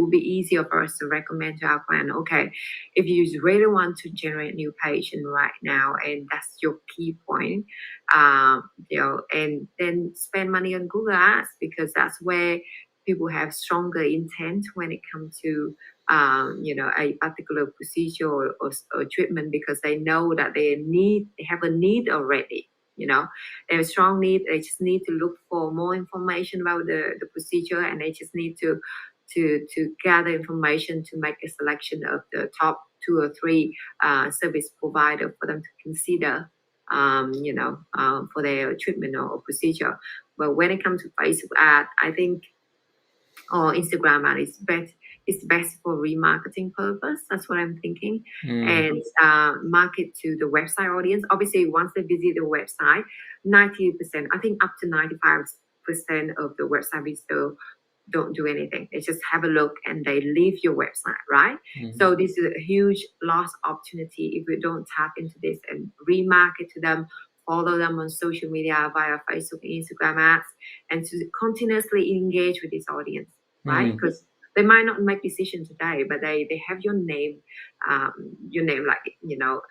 would be easier for us to recommend to our client, okay, if you really want to generate new patient right now, and that's your key point, and then spend money on Google Ads, because that's where people have stronger intent when it comes to a particular procedure or treatment, because they know that they have a need already. They have a strong need. They just need to look for more information about the procedure, and they just need to gather information to make a selection of the top 2 or 3 service provider for them to consider, for their treatment or procedure. But when it comes to Facebook ad, I think, or Instagram ad, it's best for remarketing purpose. That's what I'm thinking. And market to the website audience. Obviously, once they visit the website, 90%, I think up to 95% of the website visitors don't do anything. They just have a look and they leave your website, right? So this is a huge lost opportunity if we don't tap into this and remarket to them, follow them on social media via Facebook and Instagram ads, and to continuously engage with this audience, right? Because they might not make decision today, but they have your name like,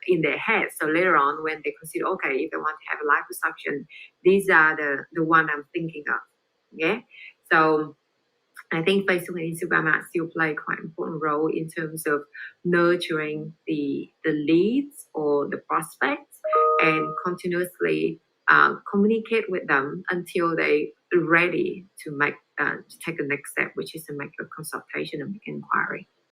in their head. So later on, when they consider, okay, if they want to have a liposuction, these are the one I'm thinking of. Yeah. So I think Facebook and Instagram ads still play quite an important role in terms of nurturing the leads or the prospects, and continuously communicate with them until they're ready to take the next step, which is to make a consultation and make an inquiry.